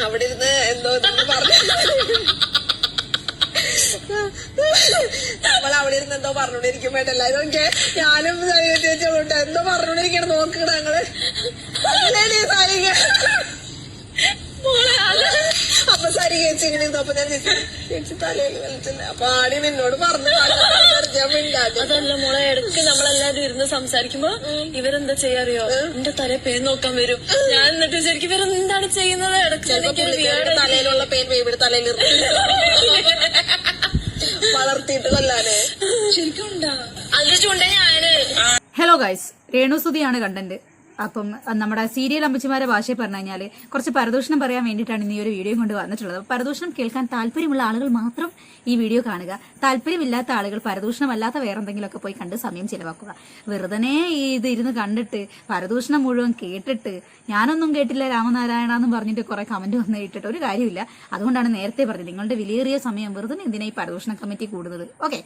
അവിടെ ഇരുന്ന് എന്തോ പറഞ്ഞു, നമ്മൾ അവിടെ ഇരുന്ന് എന്തോ പറഞ്ഞോണ്ടിരിക്കുമ്പോട്ടല്ല ഇതൊക്കെ ഞാനും ചേച്ചിയോട്ട് എന്തോ പറഞ്ഞോണ്ടിരിക്കണം നോക്കണ ഞങ്ങള് അപ്പൊ സാരി ചേച്ചി ഇങ്ങനെ അപ്പൊ ഞാൻ ചേച്ചി തലയിൽ കളിച്ചില്ല അപ്പൊ ആടി നിന്നോട് പറഞ്ഞു. അതല്ല മോളെ, ഇടയ്ക്ക് നമ്മളെല്ലാരും ഇരുന്ന് സംസാരിക്കുമ്പോ ഇവരെന്താ ചെയ്യാറിയോ, എന്റെ തലയിൽ പേൻ നോക്കാൻ വരും. ഞാൻ എന്നിട്ട് ശരിക്കും ഇവരെന്താണ് ചെയ്യുന്നത്, ഇടയ്ക്ക് തലയിലുള്ള പേൻ ഇവിടെ തലയിൽ വളർത്തിയിട്ട് കൊല്ലാനെ ശരിക്കും ഉണ്ടാ അത് ചൂണ്ട ഞാന്. ഹലോ ഗൈസ്, രേണുസുതിയാണ് കണ്ടന്റ്. അപ്പം നമ്മുടെ സീരിയൽ അമ്മച്ചിമാരെ ഭാഷയിൽ പറഞ്ഞു കഴിഞ്ഞാൽ കുറച്ച് പരദൂഷണം പറയാൻ വേണ്ടിയിട്ടാണ് ഇന്ന് ഈ ഒരു വീഡിയോ കൊണ്ട് വന്നിട്ടുള്ളത്. പരദൂഷണം കേൾക്കാൻ താല്പര്യമുള്ള ആളുകൾ മാത്രം ഈ വീഡിയോ കാണുക. താല്പര്യമില്ലാത്ത ആളുകൾ പരദൂഷണമല്ലാത്ത വേറെന്തെങ്കിലുമൊക്കെ പോയി കണ്ട് സമയം ചിലവാക്കുക. വെറുതെ ഇത് ഇരുന്ന് കണ്ടിട്ട് പരദൂഷണം മുഴുവൻ കേട്ടിട്ട് ഞാനൊന്നും കേട്ടില്ല രാമനാരായണ എന്നും പറഞ്ഞിട്ട് കുറെ കമന്റ് വന്ന് ഇട്ടിട്ട് ഒരു കാര്യമില്ല. അതുകൊണ്ടാണ് നേരത്തെ പറഞ്ഞത് നിങ്ങളുടെ വിലയേറിയ സമയം വെറുതെ എന്തിനാ ഈ പരദൂഷണ കമ്മിറ്റി കൂടുന്നത്. ഓക്കെ,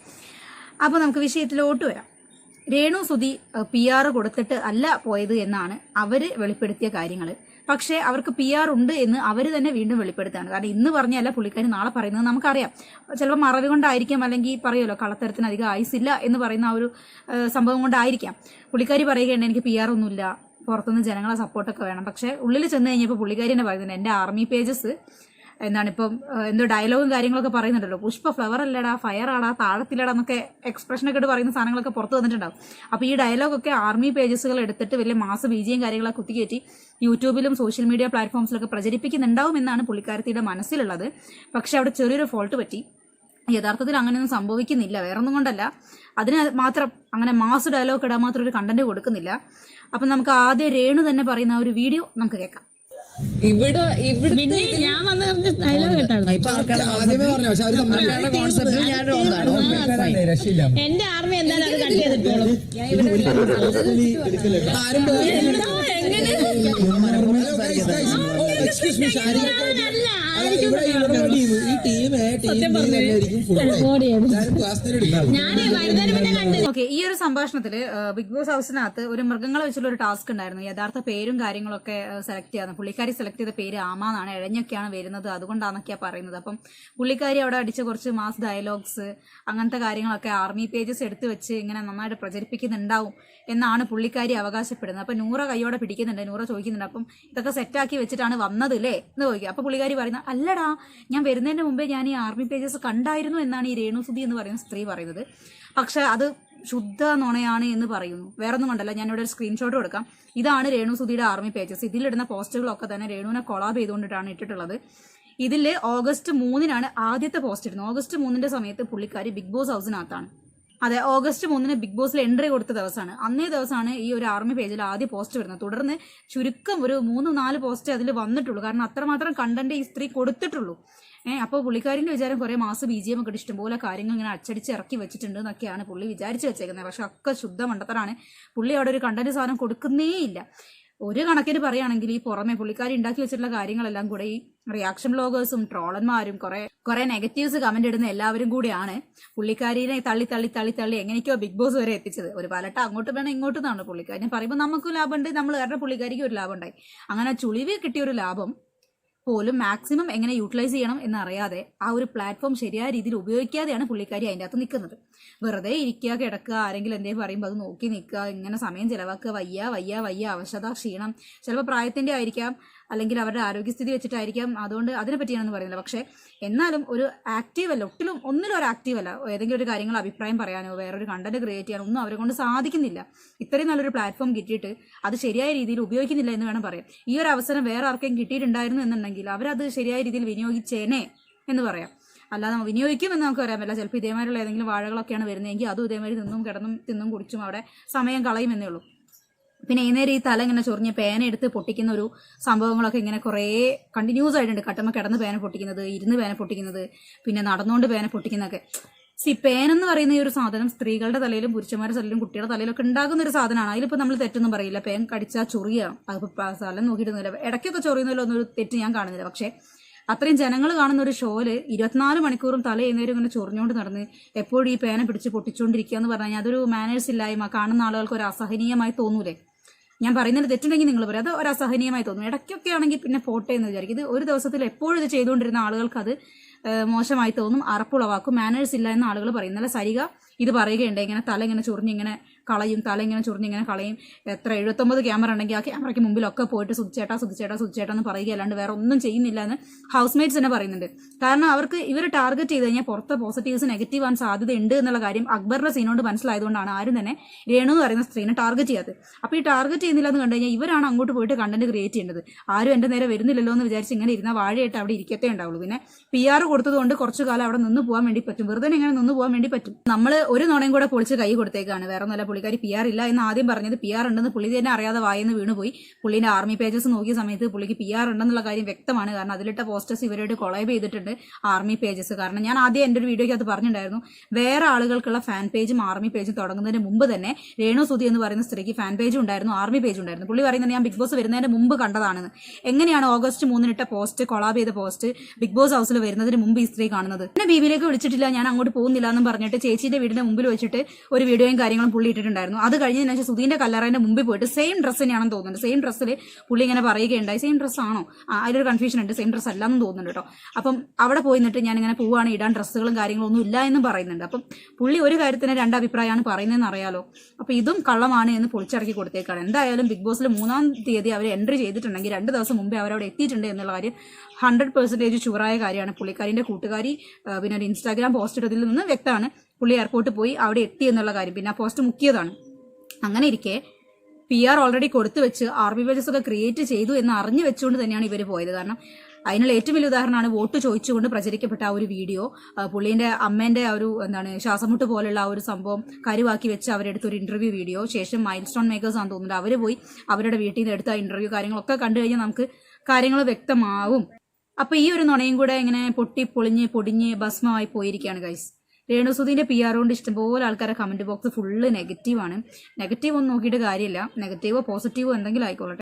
അപ്പോൾ നമുക്ക് വിഷയത്തിലോട്ട് വരാം. രേണുസുതി PR കൊടുത്തിട്ട് അല്ല പോയത് എന്നാണ് അവര് വെളിപ്പെടുത്തിയ കാര്യങ്ങൾ. പക്ഷേ അവർക്ക് PR ഉണ്ട് എന്ന് അവർ തന്നെ വീണ്ടും വെളിപ്പെടുത്തുകയാണ്. കാരണം ഇന്ന് പറഞ്ഞല്ല പുള്ളിക്കാരി നാളെ പറയുന്നത് നമുക്കറിയാം. ചിലപ്പോൾ മറവി കൊണ്ടായിരിക്കാം, അല്ലെങ്കിൽ പറയുമല്ലോ കളത്തരത്തിന് അധികം ആയുസില്ല എന്ന് പറയുന്ന ആ ഒരു സംഭവം കൊണ്ടായിരിക്കാം പുള്ളിക്കാരി പറയുകയാണ് എനിക്ക് PR ഒന്നുമില്ല, പുറത്തുനിന്ന് ജനങ്ങളെ സപ്പോർട്ടൊക്കെ വേണം. പക്ഷെ ഉള്ളിൽ ചെന്ന് കഴിഞ്ഞപ്പോൾ പുള്ളിക്കാരി തന്നെ പറയുന്നത് എൻ്റെ ആർമി പേജസ് എന്താണ് ഇപ്പം എന്തോ ഡയലോഗും കാര്യങ്ങളൊക്കെ പറയുന്നുണ്ടല്ലോ, പുഷ്പ ഫ്ലവർ അല്ലടാ ഫയർ ആടാ താഴത്തിലടാ എന്നൊക്കെ എക്സ്പ്രഷനൊക്കെ ഇട്ട് പറയുന്ന സാധനങ്ങളൊക്കെ പുറത്ത് വന്നിട്ടുണ്ടാവും. അപ്പോൾ ഈ ഡയലോഗൊക്കെ ആർമി പേജസുകൾ എടുത്തിട്ട് വലിയ മാസ ബീജിയും കാര്യങ്ങളൊക്കെ കുത്തിക്കയറ്റി യൂട്യൂബിലും സോഷ്യൽ മീഡിയ പ്ലാറ്റ്ഫോംസിലൊക്കെ പ്രചരിപ്പിക്കുന്നുണ്ടാവും എന്നാണ് പുള്ളിക്കാരത്തിയുടെ മനസ്സിലുള്ളത്. പക്ഷെ അവിടെ ചെറിയൊരു ഫോൾട്ട് പറ്റി. യഥാർത്ഥത്തിൽ അങ്ങനെയൊന്നും സംഭവിക്കുന്നില്ല, വേറൊന്നും കൊണ്ടല്ല. അതിന് മാത്രം അങ്ങനെ മാസ് ഡയലോഗ് ഇടാൻ മാത്രം ഒരു കണ്ടന്റ് കൊടുക്കുന്നില്ല. അപ്പം നമുക്ക് ആദ്യം രേണു തന്നെ പറയുന്ന ഒരു വീഡിയോ നമുക്ക് കേൾക്കാം. ഇവിടെ ഞാൻ വന്ന് ഡയലോഗ് കേട്ടാണ് എന്റെ ആർമി എന്താണ് അത് കട്ട് ചെയ്തിട്ടോളും. ഓക്കെ, ഈ ഒരു സംഭാഷണത്തില് ബിഗ് ബോസ് ഹൗസിനകത്ത് ഒരു മൃഗങ്ങളെ വെച്ചുള്ള ഒരു ടാസ്ക് ഉണ്ടായിരുന്നു. യഥാർത്ഥ പേരും കാര്യങ്ങളൊക്കെ സെലക്ട് ചെയ്യാന്ന്. പുള്ളിക്കാരി സെലക്ട് ചെയ്ത പേര് ആമാന്നാണ്, ഇഴഞ്ഞൊക്കെയാണ് വരുന്നത്, അതുകൊണ്ടാന്നൊക്കെയാ പറയുന്നത്. അപ്പം പുള്ളിക്കാരി അവിടെ അടിച്ച കുറച്ച് മാസ് ഡയലോഗ്സ് അങ്ങനത്തെ കാര്യങ്ങളൊക്കെ ആർമി പേജസ് എടുത്തു വെച്ച് ഇങ്ങനെ നന്നായിട്ട് പ്രചരിപ്പിക്കുന്നുണ്ടാവും എന്നാണ് പുള്ളിക്കാരി അവകാശപ്പെടുന്നത്. അപ്പൊ നൂറ കൈയോടെ പിടിക്കുന്നുണ്ട്. നൂറ ചോദിക്കുന്നുണ്ട് അപ്പം ഇതൊക്കെ സെറ്റാക്കി വെച്ചിട്ടാണ് വന്നത് അല്ലേ എന്ന് ചോദിക്കുക. അപ്പൊ പുള്ളിക്കാരി പറയുന്നത് അല്ലടാ, ഞാൻ വരുന്നതിന് മുമ്പേ ഞാൻ ഈ ആർമി പേജസ് കണ്ടായിരുന്നു എന്നാണ് ഈ രേണുസുതി എന്ന് പറയുന്ന സ്ത്രീ പറയുന്നത്. പക്ഷെ അത് ശുദ്ധ നുണയാണ് എന്ന് പറയുന്നു. വേറൊന്നും കൊണ്ടല്ല, ഞാനിവിടെ ഒരു സ്ക്രീൻഷോട്ട് കൊടുക്കാം. ഇതാണ് രേണുസുതിയുടെ ആർമി പേജസ്. ഇതിലിടുന്ന പോസ്റ്റുകളൊക്കെ തന്നെ രേണുവിനെ കൊളാബ് ചെയ്തുകൊണ്ടിട്ടാണ് ഇട്ടിട്ടുള്ളത്. ഇതിൽ August 3 ആദ്യത്തെ പോസ്റ്റ് ഇടുന്നത്. August 3 സമയത്ത് പുള്ളിക്കാരി ബിഗ് ബോസ് ഹൗസിനകത്താണ്. അതെ, August 3 ബിഗ് ബോസിൽ എൻട്രി കൊടുത്ത ദിവസമാണ്. അന്നേ ദിവസമാണ് ഈ ഒരു ആർമി പേജിൽ ആദ്യ പോസ്റ്റ് വരുന്നത്. തുടർന്ന് ചുരുക്കം ഒരു 3-4 പോസ്റ്റ് അതിൽ വന്നിട്ടുള്ളൂ. കാരണം അത്രമാത്രം കണ്ടന്റ് ഈ സ്ത്രീ കൊടുത്തിട്ടുള്ളൂ. അപ്പോൾ പുള്ളിക്കാരിന്റെ വിചാരം കുറെ മാസ BGM ഒക്കെ ഇഷ്ടംപോലെ കാര്യങ്ങൾ ഇങ്ങനെ അച്ചടിച്ച് ഇറക്കി വെച്ചിട്ടുണ്ട് എന്നൊക്കെയാണ് പുള്ളി വിചാരിച്ചു വെച്ചേക്കുന്നത്. പക്ഷെ ഒക്കെ ശുദ്ധ മണ്ടത്തരാണ്. പുള്ളി അവിടെ ഒരു കണ്ടന്റ് സാധനം കൊടുക്കുന്നേ ഇല്ല. ഒരു കണക്കിന് പറയുകയാണെങ്കിൽ ഈ പുറമെ പുള്ളിക്കാരി ഉണ്ടാക്കി വെച്ചിട്ടുള്ള കാര്യങ്ങളെല്ലാം കൂടെ ഈ റിയാക്ഷൻ ബ്ലോഗേഴ്സും ട്രോളന്മാരും കുറെ നെഗറ്റീവ്സ് കമന്റ് ഇടുന്ന എല്ലാവരും കൂടിയാണ് പുള്ളിക്കാരിനെ തള്ളി തള്ളി തള്ളി തള്ളി എങ്ങനെയൊക്കെയോ ബിഗ് ബോസ് വരെ എത്തിച്ചത്. ഒരു പലട്ട അങ്ങോട്ട് വേണം ഇങ്ങോട്ട് നിന്നാണ് പുള്ളിക്കാരി പറയുമ്പോൾ നമുക്കും ലാഭമുണ്ട്, നമ്മൾ കാരണം പുള്ളിക്കാരിക്ക് ഒരു ലാഭം ഉണ്ടായി. അങ്ങനെ ചുളിവ് കിട്ടിയ ഒരു ലാഭം പോലും മാക്സിമം എങ്ങനെ യൂട്ടിലൈസ് ചെയ്യണം എന്നറിയാതെ ആ ഒരു പ്ലാറ്റ്ഫോം ശരിയായ രീതിയിൽ ഉപയോഗിക്കാതെയാണ് പുള്ളിക്കാരി അതിൻ്റെ അകത്ത് നിൽക്കുന്നത്. വെറുതെ ഇരിക്കുക, കിടക്കുക, ആരെങ്കിലും എന്തെങ്കിലും പറയുമ്പോൾ അത് നോക്കി നിൽക്കുക, ഇങ്ങനെ സമയം ചിലവാക്കുക, വയ്യ അവശത, ക്ഷീണം, ചിലപ്പോൾ പ്രായത്തിൻ്റെ ആയിരിക്കാം, അല്ലെങ്കിൽ അവരുടെ ആരോഗ്യസ്ഥിതി വെച്ചിട്ടായിരിക്കാം. അതുകൊണ്ട് അതിനെ പറ്റിയാണെന്ന് പറയുന്നില്ല. പക്ഷേ എന്നാലും ഒരു ആക്റ്റീവ് അല്ല, ഒന്നിലും ഒരു ആക്റ്റീവ് അല്ല. ഏതെങ്കിലും ഒരു കാര്യങ്ങൾ അഭിപ്രായം പറയാനോ വേറൊരു കണ്ടന്റ് ക്രിയേറ്റ് ചെയ്യാനോ ഒന്നും അവരെ കൊണ്ട് സാധിക്കുന്നില്ല. ഇത്രയും നല്ലൊരു പ്ലാറ്റ്ഫോം കിട്ടിയിട്ട് അത് ശരിയായ രീതിയിൽ ഉപയോഗിക്കുന്നില്ല എന്ന് വേണം പറയാം. ഈ ഒരു അവസരം വേറെ ആർക്കെങ്കിലും കിട്ടിയിട്ടുണ്ടായിരുന്നു എന്നുണ്ടെങ്കിൽ അവരത് ശരിയായ രീതിയിൽ വിനിയോഗിച്ചേനെ എന്ന് പറയാം. അല്ലാതെ വിനിയോഗിക്കുമെന്ന് നമുക്ക് പറയാൻ പറ്റില്ല. ചിലപ്പോൾ ഇതേമാതിരിയുള്ള ഏതെങ്കിലും വാഴകളൊക്കെയാണ് വരുന്നതെങ്കിൽ അതും ഇതേമാതിരി തിന്നും കുടിച്ചും അവിടെ സമയം കളയുമെന്നേ ഉള്ളൂ. പിന്നെ ഈ തല ഇങ്ങനെ ചൊറിഞ്ഞ് പേന എടുത്ത് പൊട്ടിക്കുന്ന ഒരു സംഭവങ്ങളൊക്കെ ഇങ്ങനെ കുറേ കണ്ടിന്യൂസ് ആയിട്ടുണ്ട്. കട്ടമ്മ കിടന്ന് പേന പൊട്ടിക്കുന്നത്, ഇരുന്ന് പേന പൊട്ടിക്കുന്നത്, പിന്നെ നടന്നുകൊണ്ട് പേന പൊട്ടിക്കുന്നതൊക്കെ. പേൻ എന്ന് പറയുന്ന ഈ ഒരു സാധനം സ്ത്രീകളുടെ തലയിലും പുരുഷന്മാരുടെ തലയിലും കുട്ടികളുടെ തലയിലൊക്കെ ഉണ്ടാകുന്ന ഒരു സാധനമാണ്. അതിലിപ്പോൾ നമ്മൾ തെറ്റൊന്നും പറയില്ല. പേൻ കടിച്ചാൽ ചൊറിയാം, അതിപ്പോൾ സ്ഥലം നോക്കിയിട്ടൊന്നുമില്ല. ഇടയ്ക്കൊക്കെ ചൊറിയുന്നതിലൊന്നും ഒരു തെറ്റ് ഞാൻ കാണുന്നില്ല. പക്ഷേ അത്രയും ജനങ്ങൾ കാണുന്ന ഒരു ഷോയില് 24 മണിക്കൂറും തല ചെയ്യുന്നവരും ഇങ്ങനെ ചൊറിഞ്ഞുകൊണ്ട് നടന്ന് എപ്പോഴും ഈ പേന പിടിച്ച് പൊട്ടിച്ചുകൊണ്ടിരിക്കുക എന്ന് പറഞ്ഞു കഴിഞ്ഞാൽ അതൊരു മാനേഴ്സ് ഇല്ലായ്മ, കാണുന്ന ആളുകൾക്ക് ഒരു അസഹനീയമായി തോന്നൂലേ? ഞാൻ പറയുന്നതിന് തെറ്റുണ്ടെങ്കിൽ നിങ്ങൾ പറയാം, അത് ഒരു അസഹനീയമായി തോന്നും. ഇടയ്ക്കൊക്കെ ആണെങ്കിൽ പിന്നെ പോട്ടെ എന്ന് വിചാരിക്കും. ഇത് ഒരു ദിവസത്തിൽ എപ്പോഴും ഇത് ചെയ്തുകൊണ്ടിരുന്ന ആളുകൾക്ക് അത് മോശമായി തോന്നും, അറപ്പുളവാക്കും, മാനേഴ്സ് ഇല്ല എന്ന് ആളുകൾ പറയും. ഇന്നലെ സരിക ഇത് പറയുകയുണ്ട്, ഇങ്ങനെ തല ഇങ്ങനെ ചൊറിഞ്ഞിങ്ങനെ കളയും, തല ഇങ്ങനെ ചൊറിഞ്ഞിങ്ങനെ കളയും. എത്ര 79 ക്യാമറ ഉണ്ടെങ്കിൽ ആ ക്യാമറയ്ക്ക് മുമ്പിലൊക്കെ പോയിട്ട് സുധിച്ചേട്ടാ എന്ന് പറയുക, അല്ലാണ്ട് വേറെ ഒന്നും ചെയ്യുന്നില്ല എന്ന് ഹൗസ് മേറ്റ്സ് തന്നെ പറയുന്നുണ്ട്. കാരണം അവർക്ക് ഇവർ ടാർഗറ്റ് ചെയ്ത് കഴിഞ്ഞാൽ പുറത്തെ പോസിറ്റീവ്സ് നെഗറ്റീവ് ആവാൻ സാധ്യത ഉണ്ട് എന്നുള്ള കാര്യം അക്ബറിന്റെ സീനോട് മനസ്സിലായതുകൊണ്ടാണ് ആരും തന്നെ രേണു എന്ന് പറയുന്ന സ്ത്രീനെ ടാർഗറ്റ് ചെയ്യാത്തത്. അപ്പോൾ ഈ ടാർഗറ്റ് ചെയ്യുന്നില്ല എന്ന് കണ്ടു കഴിഞ്ഞാൽ ഇവരാണ് അങ്ങോട്ട് പോയിട്ട് കണ്ടന്റ് ക്രിയേറ്റ് ചെയ്യേണ്ടത്. ആരും എൻ്റെ നേരെ വരുന്നില്ലല്ലോ എന്ന് വിചാരിച്ച് ഇങ്ങനെ ഇരുന്ന വാഴയായിട്ട് അവിടെ ഇരിക്കത്തേ ഉണ്ടാവുള്ളൂ. പിന്നെ PR കൊടുത്തതുകൊണ്ട് കുറച്ചു കാലം അവിടെ നിന്ന് പോകാൻ വേണ്ടി പറ്റും, വെറുതെ എങ്ങനെ നിന്ന് പോകാൻ വേണ്ടി പറ്റും. നമ്മൾ ഒരു നുണയും കൂടെ പൊളിച്ച് കൈ കൊടുത്തേക്കാണ്. വേറെ ഒന്നുമല്ല, പുള്ളിക്കാരി PR ഇല്ല എന്ന് ആദ്യം പറഞ്ഞത് PR ഉണ്ടെന്ന് പുള്ളി തന്നെ അറിയാതെ വായെന്ന് വീണുപോയി. പുള്ളിന്റെ ആർമി പേജസ് നോക്കിയ സമയത്ത് പുള്ളിക്ക് PR ഉണ്ടെന്നുള്ള കാര്യം വ്യക്തമാണ്. കാരണം അതിലിട്ട പോസ്റ്റേഴ്സ് ഇവരോട് കൊളൈബ് ചെയ്തിട്ടുണ്ട് ആർമി പേജസ്. കാരണം ഞാൻ ആദ്യം എൻ്റെ ഒരു വീഡിയോയ്ക്ക് അത് പറഞ്ഞിട്ടുണ്ടായിരുന്നു, വേറെ ആളുകൾക്കുള്ള ഫാൻ പേജും ആർമി പേജും തുടങ്ങുന്നതിന് മുമ്പ് തന്നെ രേണു സുധി എന്ന് പറയുന്ന സ്ത്രീക്ക് ഫാൻ പേജും ഉണ്ടായിരുന്നു, ആർമി പേജും ഉണ്ടായിരുന്നു. പുള്ളി പറയുന്നത് ഞാൻ ബിഗ് ബോസ് വരുന്നതിന് മുമ്പ് കണ്ടതാണെന്ന്. എങ്ങനെയാണ് ഓഗസ്റ്റ് 3 ഇട്ട പോസ്റ്റ്, കൊളാബ് ചെയ്ത പോസ്റ്റ് ബിഗ് ബോസ് ഹൗസിൽ വരുന്നതിന് മുമ്പ് ഈ സ്ത്രീ കാണുന്നത്? പിന്നെ ബീവിയിലേക്ക് വിളിച്ചിട്ടില്ല, ഞാൻ അങ്ങോട്ട് പോകുന്നില്ല എന്നും പറഞ്ഞിട്ട് ചേച്ചിയുടെ വീടിന്റെ മുമ്പിൽ വെച്ചിട്ട് ഒരു വീഡിയോയും കാര്യങ്ങളും പുള്ളി ഇട്ടിട്ടുണ്ടായിരുന്നു. അത് കഴിഞ്ഞതിന് ശേഷം സുധീന്റെ കല്ലറേന്റെ മുമ്പിൽ പോയിട്ട് സെയിം ഡ്രസ്സ് തന്നെയാണെന്ന് തോന്നുന്നുണ്ട്. സെയിം ഡ്രസ്സിൽ പുള്ളി ഇങ്ങനെ പറയുകയുണ്ടായി. സെയിം ഡ്രസ്സ് ആണോ? അതിലൊരു കൺഫ്യൂഷൻ ഉണ്ട്, സെയിം ഡ്രസ്സ് അല്ലാന്നും തോന്നുന്നുണ്ട് കേട്ടോ. അപ്പം അവിടെ പോയി നിന്നിട്ട് ഞാൻ ഇങ്ങനെ പോവുകയാണ്, ഇടാൻ ഡ്രസ്സുകളും കാര്യങ്ങളും ഒന്നും ഇല്ല എന്നും പറയുന്നുണ്ട്. അപ്പം പുള്ളി ഒരു കാര്യത്തിന് രണ്ടഭിപ്രായമാണ് പറയുന്നതെന്ന് അറിയാലോ. അപ്പൊ ഇതും കള്ളമാണ് എന്ന് പൊളിച്ചടക്കി കൊടുത്തേക്കാണ്. എന്തായാലും ബിഗ് ബോസിൽ 3-ാം തീയതി അവർ എൻട്രി ചെയ്തിട്ടുണ്ടെങ്കിൽ 2 ദിവസം മുമ്പേ അവരവിടെ എത്തിയിട്ടുണ്ട് എന്നുള്ള കാര്യം 100% ഷുവറായ കാര്യമാണ്. പുള്ളിക്കാരിന്റെ കൂട്ടുകാരി പിന്നെ ഒരു ഇൻസ്റ്റാഗ്രാം പോസ്റ്റ് ഇട്ടതിൽ നിന്ന് വ്യക്തമാണ് പുള്ളി എയർപോർട്ടിൽ പോയി അവിടെ എത്തി എന്നുള്ള കാര്യം. പിന്നെ ആ പോസ്റ്റ് മുക്കിയതാണ്. അങ്ങനെ ഇരിക്കെ PR ഓൾറെഡി കൊടുത്തു വെച്ച് ആർമി പേജസ് ഒക്കെ ക്രിയേറ്റ് ചെയ്തു എന്ന് അറിഞ്ഞു വെച്ചുകൊണ്ട് തന്നെയാണ് ഇവർ പോയത്. കാരണം അതിനുള്ള ഏറ്റവും വലിയ ഉദാഹരണമാണ് വോട്ട് ചോദിച്ചുകൊണ്ട് പ്രചരിക്കപ്പെട്ട ആ ഒരു വീഡിയോ. പുള്ളീന്റെ അമ്മേന്റെ ഒരു ശ്വാസമുട്ട് പോലുള്ള ആ ഒരു സംഭവം കരുവാക്കി വെച്ച് അവരെടുത്തൊരു ഇന്റർവ്യൂ വീഡിയോ. ശേഷം മൈൽ സ്റ്റോൺ മേക്കേഴ്സ് ആണെന്ന് തോന്നുന്നുണ്ട്, അവർ പോയി അവരുടെ വീട്ടിൽ നിന്ന് എടുത്ത ഇന്റർവ്യൂ കാര്യങ്ങളൊക്കെ കണ്ടു കഴിഞ്ഞാൽ നമുക്ക് കാര്യങ്ങൾ വ്യക്തമാവും. അപ്പൊ ഈ ഒരു നുണയും കൂടെ ഇങ്ങനെ പൊടിഞ്ഞ് ഭസ്മമായി പോയിരിക്കുകയാണ് ഗൈസ്. രേണുസുധീന്റെ PR കൊണ്ട് ഇഷ്ടംപോലെ ആൾക്കാരെ കമന്റ് ബോക്സ് ഫുള്ള് നെഗറ്റീവാണ്. നെഗറ്റീവ് ഒന്നും നോക്കിയിട്ട് കാര്യമില്ല, നെഗറ്റീവോ പോസിറ്റീവോ എന്തെങ്കിലും ആയിക്കോളട്ടെ.